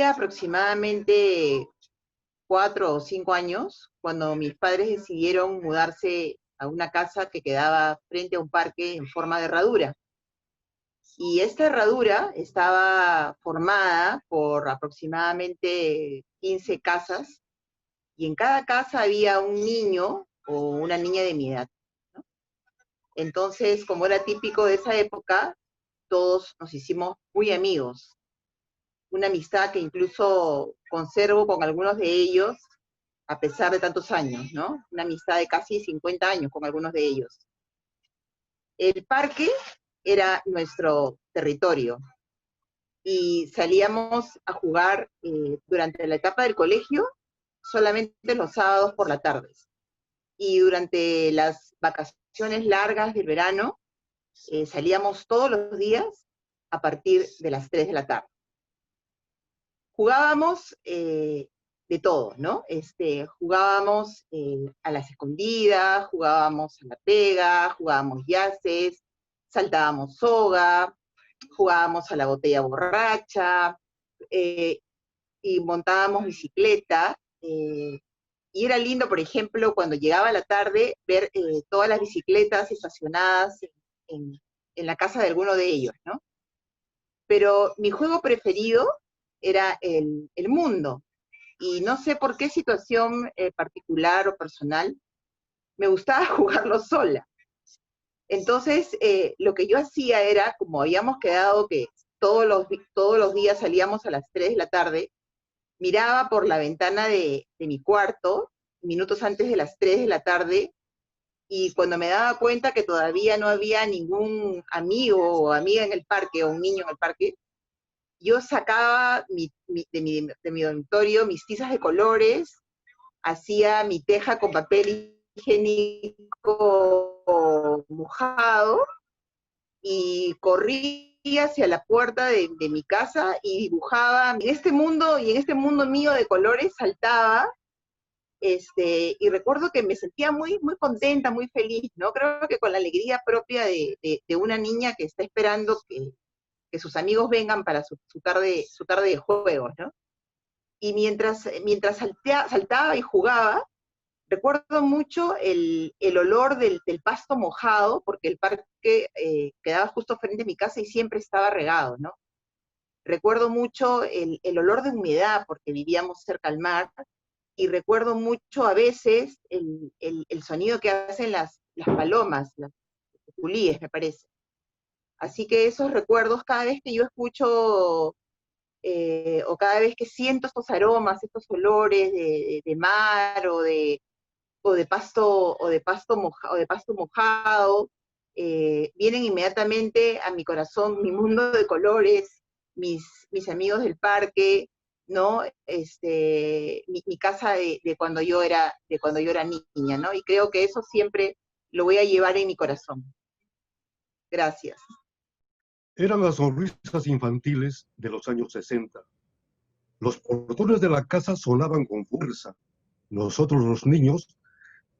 tendría aproximadamente 4 o 5 años cuando mis padres decidieron mudarse a una casa que quedaba frente a un parque en forma de herradura. Y esta herradura estaba formada por aproximadamente 15 casas y en cada casa había un niño o una niña de mi edad, ¿no? Entonces, como era típico de esa época, todos nos hicimos muy amigos, una amistad que incluso conservo con algunos de ellos a pesar de tantos años, ¿no? Una amistad de casi 50 años con algunos de ellos. El parque era nuestro territorio y salíamos a jugar durante la etapa del colegio solamente los sábados por la tarde. Y durante las vacaciones largas del verano salíamos todos los días a partir de las 3 de la tarde. Jugábamos de todo, ¿no? Jugábamos a las escondidas, jugábamos a la pega, jugábamos yaces, saltábamos soga, jugábamos a la botella borracha, y montábamos bicicleta, y era lindo, por ejemplo, cuando llegaba la tarde, ver todas las bicicletas estacionadas en, en la casa de alguno de ellos, ¿no? Pero mi juego preferido era el mundo, y no sé por qué situación particular o personal, me gustaba jugarlo sola. Entonces, lo que yo hacía era, como habíamos quedado que todos los días salíamos a las 3 de la tarde, miraba por la ventana de mi cuarto, minutos antes de las 3 de la tarde, y cuando me daba cuenta que todavía no había ningún amigo o amiga en el parque, o un niño en el parque, yo sacaba de mi dormitorio mis tizas de colores, hacía mi teja con papel higiénico mojado y corría hacia la puerta de mi casa y dibujaba. En este mundo mío de colores saltaba, y recuerdo que me sentía muy, muy contenta, muy feliz, ¿no? Creo que con la alegría propia de una niña que está esperando que sus amigos vengan para su tarde de juegos, ¿no? Y mientras saltaba y jugaba, recuerdo mucho el olor del pasto mojado, porque el parque quedaba justo frente a mi casa y siempre estaba regado, ¿no? Recuerdo mucho el olor de humedad, porque vivíamos cerca al mar, y recuerdo mucho a veces el sonido que hacen las palomas, las culíes, me parece. Así que esos recuerdos, cada vez que yo escucho o cada vez que siento estos aromas, estos olores de mar o de pasto mojado, vienen inmediatamente a mi corazón mi mundo de colores, mis amigos del parque, ¿no? Mi casa de cuando yo era niña, ¿no? Y creo que eso siempre lo voy a llevar en mi corazón. Gracias. Eran las sonrisas infantiles de los años 60. Los portones de la casa sonaban con fuerza. Nosotros los niños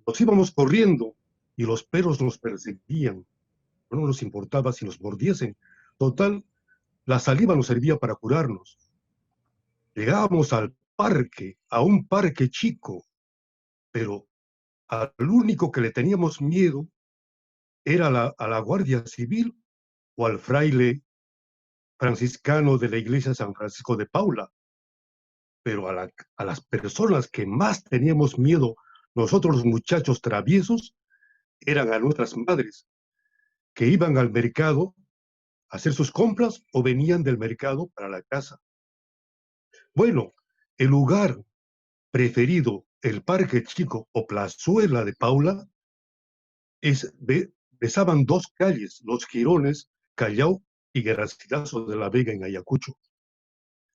nos íbamos corriendo y los perros nos perseguían. No nos importaba si nos mordiesen. Total, la saliva nos servía para curarnos. Llegábamos al parque, a un parque chico, pero al único que le teníamos miedo era a la Guardia Civil o al fraile franciscano de la iglesia San Francisco de Paula. Pero a las personas que más teníamos miedo, nosotros los muchachos traviesos, eran a nuestras madres, que iban al mercado a hacer sus compras o venían del mercado para la casa. Bueno, el lugar preferido, el Parque Chico o Plazuela de Paula, besaban dos calles, Los Girones, Callao y Garcilaso de la Vega en Ayacucho.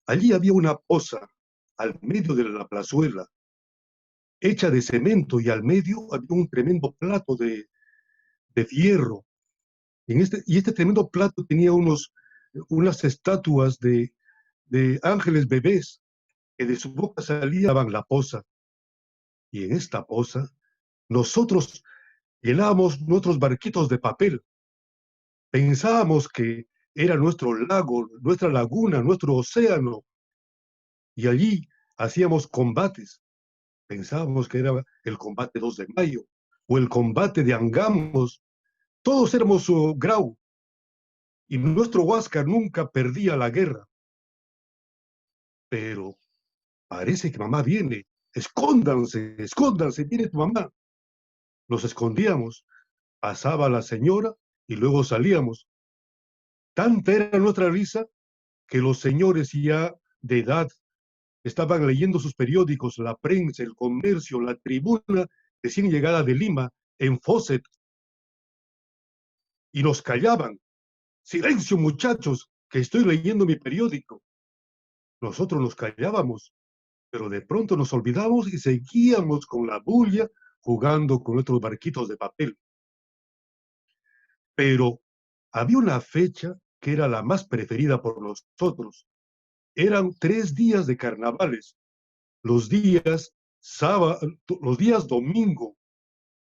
Allí había una poza al medio de la plazuela, hecha de cemento, y al medio había un tremendo plato de fierro. Y este tremendo plato tenía unas estatuas de ángeles bebés que de su boca salían la poza. Y en esta poza nosotros llenábamos nuestros barquitos de papel. Pensábamos que era nuestro lago, nuestra laguna, nuestro océano. y allí hacíamos combates. Pensábamos que era el combate 2 de mayo o el combate de Angamos. Todos éramos Grau y nuestro Huáscar nunca perdía la guerra. Pero parece que mamá viene. Escóndanse, escóndanse, viene tu mamá. Nos escondíamos, pasaba la señora y luego salíamos. Tanta era nuestra risa que los señores ya de edad estaban leyendo sus periódicos, la prensa, el comercio, la tribuna recién llegada de Lima, en Fawcett, y nos callaban. Silencio, muchachos, que estoy leyendo mi periódico. Nosotros nos callábamos, pero de pronto nos olvidamos y seguíamos con la bulla jugando con nuestros barquitos de papel. Pero había una fecha que era la más preferida por nosotros. Eran 3 días de carnavales, los días sábado, los días domingo,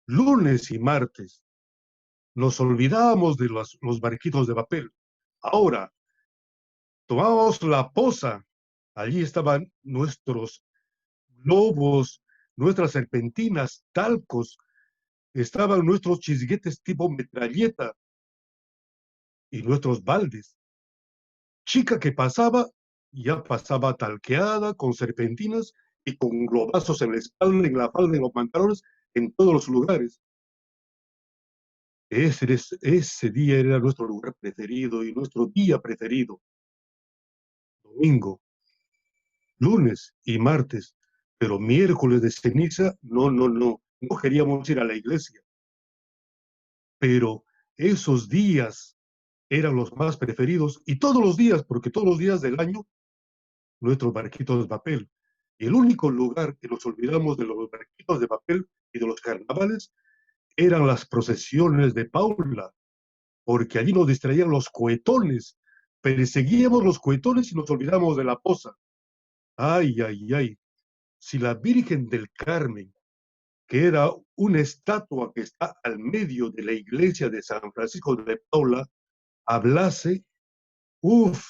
lunes y martes. Nos olvidábamos de los barquitos de papel. Ahora, tomábamos la poza. Allí estaban nuestros globos, nuestras serpentinas, talcos, estaban nuestros chisguetes tipo metralleta y nuestros baldes. Chica que pasaba, ya pasaba talqueada, con serpentinas y con globazos en la espalda, en la falda, en los pantalones, en todos los lugares. Ese día era nuestro lugar preferido y nuestro día preferido. Domingo, lunes y martes, pero miércoles de ceniza, no queríamos ir a la iglesia. Pero esos días eran los más preferidos y todos los días, porque todos los días del año, nuestros barquitos de papel. Y el único lugar que nos olvidamos de los barquitos de papel y de los carnavales eran las procesiones de Paula, porque allí nos distraían los cohetones, perseguíamos los cohetones y nos olvidamos de la poza. Ay, ay, ay, si la Virgen del Carmen, que era una estatua que está al medio de la iglesia de San Francisco de Paula, hablase,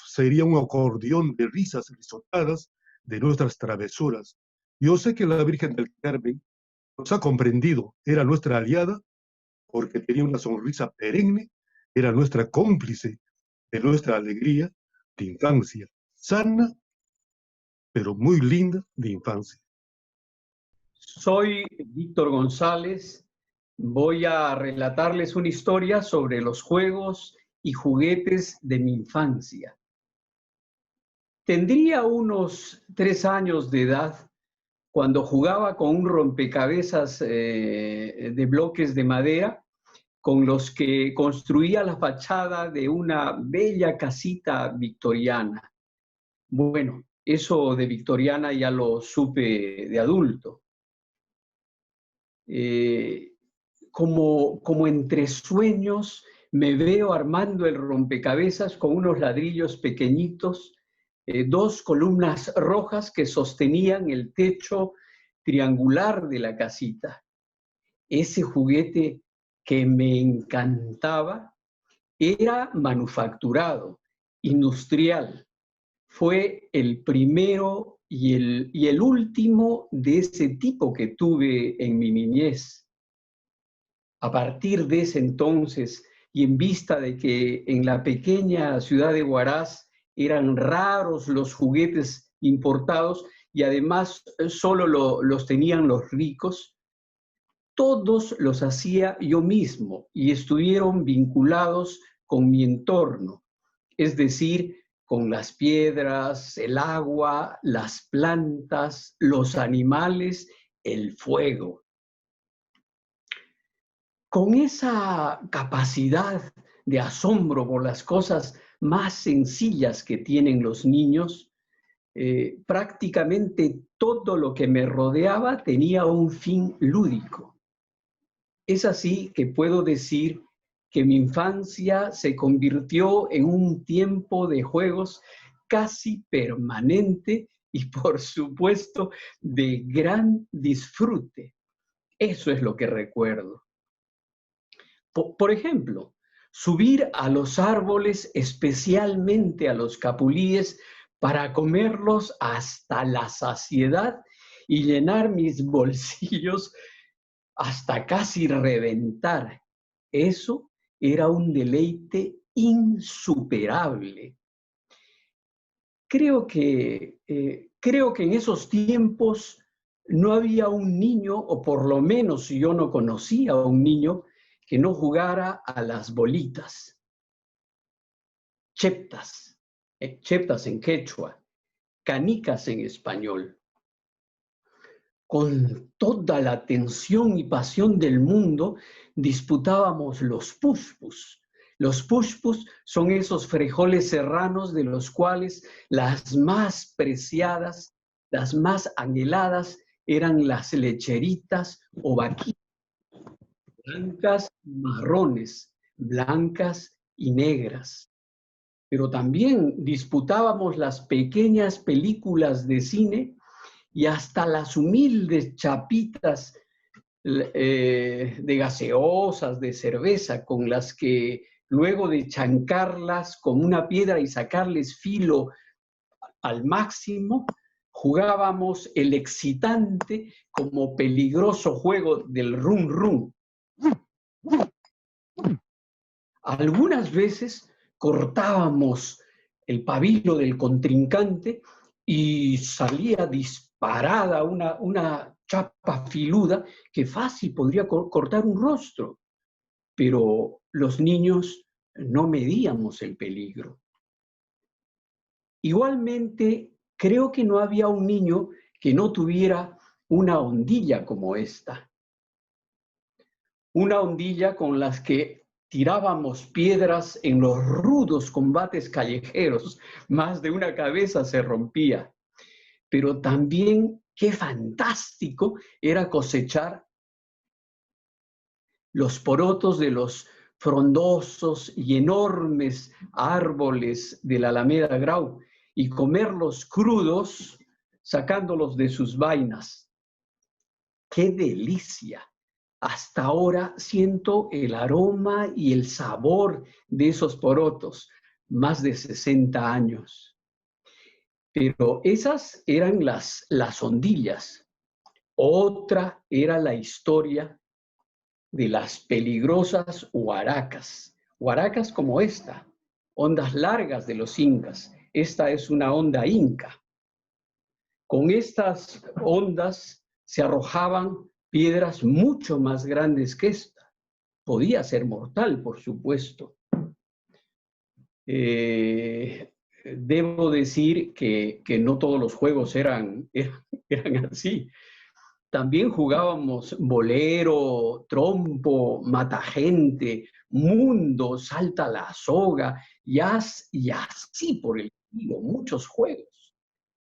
sería un acordeón de risas risotadas de nuestras travesuras. Yo sé que la Virgen del Carmen nos ha comprendido, era nuestra aliada, porque tenía una sonrisa perenne, era nuestra cómplice de nuestra alegría de infancia, sana, pero muy linda de infancia. Soy Víctor González. Voy a relatarles una historia sobre los juegos y juguetes de mi infancia. Tendría unos 3 años de edad cuando jugaba con un rompecabezas de bloques de madera con los que construía la fachada de una bella casita victoriana. Bueno, eso de victoriana ya lo supe de adulto. Como entre sueños me veo armando el rompecabezas con unos ladrillos pequeñitos, 2 columnas rojas que sostenían el techo triangular de la casita. Ese juguete que me encantaba era manufacturado, industrial. Fue el primero y el último de ese tipo que tuve en mi niñez. A partir de ese entonces, y en vista de que en la pequeña ciudad de Huaraz eran raros los juguetes importados y además solo los tenían los ricos, todos los hacía yo mismo y estuvieron vinculados con mi entorno, es decir, con las piedras, el agua, las plantas, los animales, el fuego. Con esa capacidad de asombro por las cosas más sencillas que tienen los niños, prácticamente todo lo que me rodeaba tenía un fin lúdico. Es así que puedo decir que mi infancia se convirtió en un tiempo de juegos casi permanente y, por supuesto, de gran disfrute. Eso es lo que recuerdo. Por ejemplo, subir a los árboles, especialmente a los capulíes, para comerlos hasta la saciedad y llenar mis bolsillos hasta casi reventar. Eso era un deleite insuperable. Creo que en esos tiempos no había un niño, o por lo menos yo no conocía a un niño que no jugara a las bolitas, cheptas, cheptas en quechua, canicas en español. Con toda la atención y pasión del mundo disputábamos los pushpus. Los pushpus son esos frijoles serranos de los cuales las más preciadas, las más anheladas eran las lecheritas o vaquitas, blancas y marrones, blancas y negras. Pero también disputábamos las pequeñas películas de cine y hasta las humildes chapitas de gaseosas, de cerveza, con las que luego de chancarlas con una piedra y sacarles filo al máximo, jugábamos el excitante como peligroso juego del rum rum. Algunas veces cortábamos el pabilo del contrincante y salía disparada una chapa filuda que fácil podría cortar un rostro. Pero los niños no medíamos el peligro. Igualmente, creo que no había un niño que no tuviera una hondilla como esta. Una hondilla con las que tirábamos piedras en los rudos combates callejeros. Más de una cabeza se rompía. Pero también qué fantástico era cosechar los porotos de los frondosos y enormes árboles de la Alameda Grau y comerlos crudos, sacándolos de sus vainas. ¡Qué delicia! Hasta ahora siento el aroma y el sabor de esos porotos, más de 60 años. Pero esas eran las hondillas. Otra era la historia de las peligrosas huaracas. Huaracas como esta, ondas largas de los incas. Esta es una onda inca. Con estas ondas se arrojaban piedras mucho más grandes que esta. Podía ser mortal, por supuesto. Debo decir que no todos los juegos eran así. También jugábamos bolero, trompo, matagente, mundo, salta la soga, y así por el estilo, muchos juegos.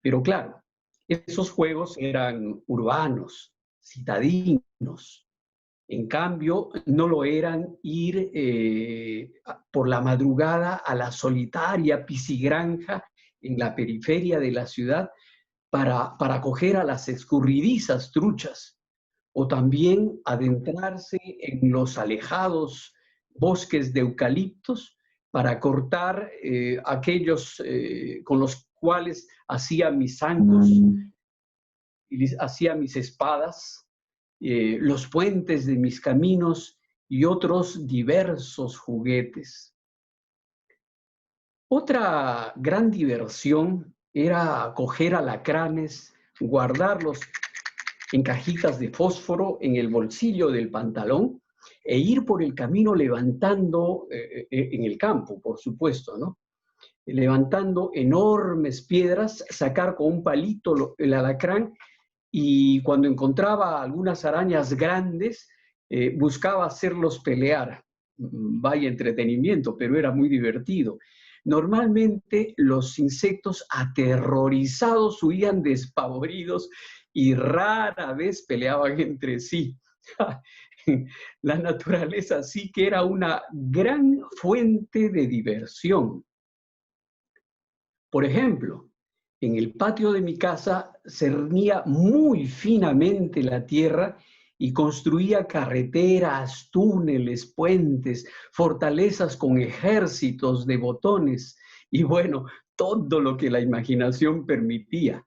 Pero claro, esos juegos eran urbanos, citadinos. En cambio, no lo eran ir por la madrugada a la solitaria piscigranja en la periferia de la ciudad para coger a las escurridizas truchas, o también adentrarse en los alejados bosques de eucaliptos para cortar aquellos con los cuales hacía mis zancos, y hacía mis espadas, los puentes de mis caminos y otros diversos juguetes. Otra gran diversión era coger alacranes, guardarlos en cajitas de fósforo en el bolsillo del pantalón e ir por el camino levantando, en el campo, por supuesto, ¿no? Levantando enormes piedras, sacar con un palito el alacrán y cuando encontraba algunas arañas grandes, buscaba hacerlos pelear. Vaya entretenimiento, pero era muy divertido. Normalmente los insectos aterrorizados huían despavoridos y rara vez peleaban entre sí. La naturaleza sí que era una gran fuente de diversión. Por ejemplo, en el patio de mi casa cernía muy finamente la tierra y construía carreteras, túneles, puentes, fortalezas con ejércitos de botones y bueno, todo lo que la imaginación permitía.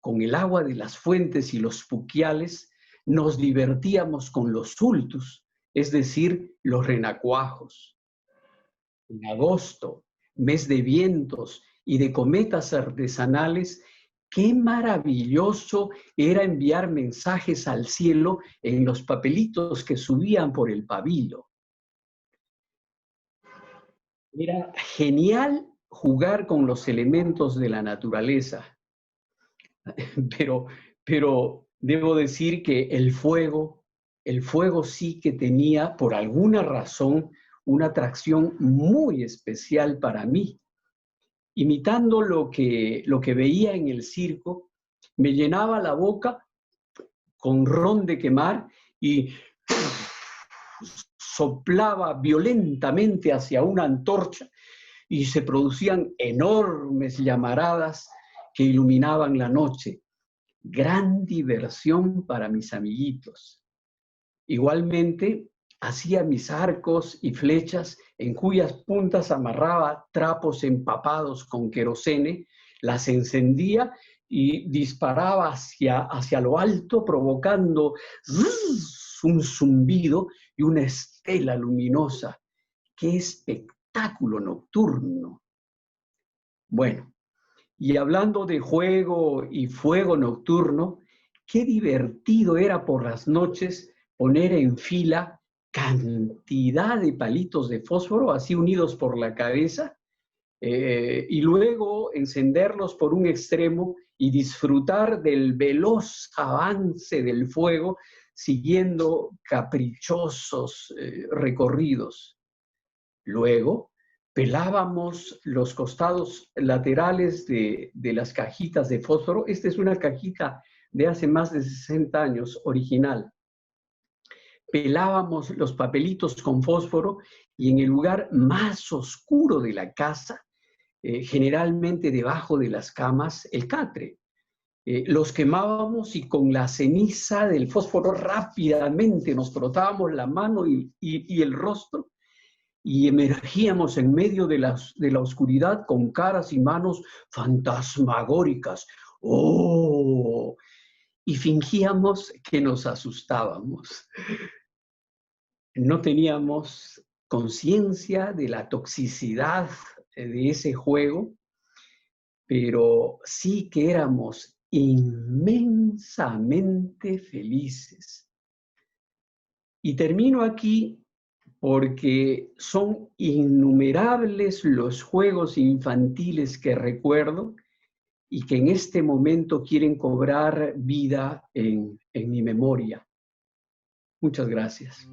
Con el agua de las fuentes y los puquiales nos divertíamos con los sultus, es decir, los renacuajos. En agosto, mes de vientos y de cometas artesanales, qué maravilloso era enviar mensajes al cielo en los papelitos que subían por el pabillo. Era genial jugar con los elementos de la naturaleza, pero debo decir que el fuego sí que tenía por alguna razón una atracción muy especial para mí. Imitando lo que veía en el circo, me llenaba la boca con ron de quemar y soplaba violentamente hacia una antorcha y se producían enormes llamaradas que iluminaban la noche. Gran diversión para mis amiguitos. Igualmente, hacía mis arcos y flechas en cuyas puntas amarraba trapos empapados con querosene, las encendía y disparaba hacia lo alto, provocando un zumbido y una estela luminosa. ¡Qué espectáculo nocturno! Bueno, y hablando de juego y fuego nocturno, qué divertido era por las noches poner en fila cantidad de palitos de fósforo así unidos por la cabeza y luego encenderlos por un extremo y disfrutar del veloz avance del fuego siguiendo caprichosos recorridos. Luego, pelábamos los costados laterales de las cajitas de fósforo. Esta es una cajita de hace más de 60 años, original. Pelábamos los papelitos con fósforo y en el lugar más oscuro de la casa, generalmente debajo de las camas, el catre. Los quemábamos y con la ceniza del fósforo rápidamente nos frotábamos la mano y el rostro y emergíamos en medio de la oscuridad con caras y manos fantasmagóricas. ¡Oh! Y fingíamos que nos asustábamos. No teníamos conciencia de la toxicidad de ese juego, pero sí que éramos inmensamente felices. Y termino aquí porque son innumerables los juegos infantiles que recuerdo y que en este momento quieren cobrar vida en mi memoria. Muchas gracias.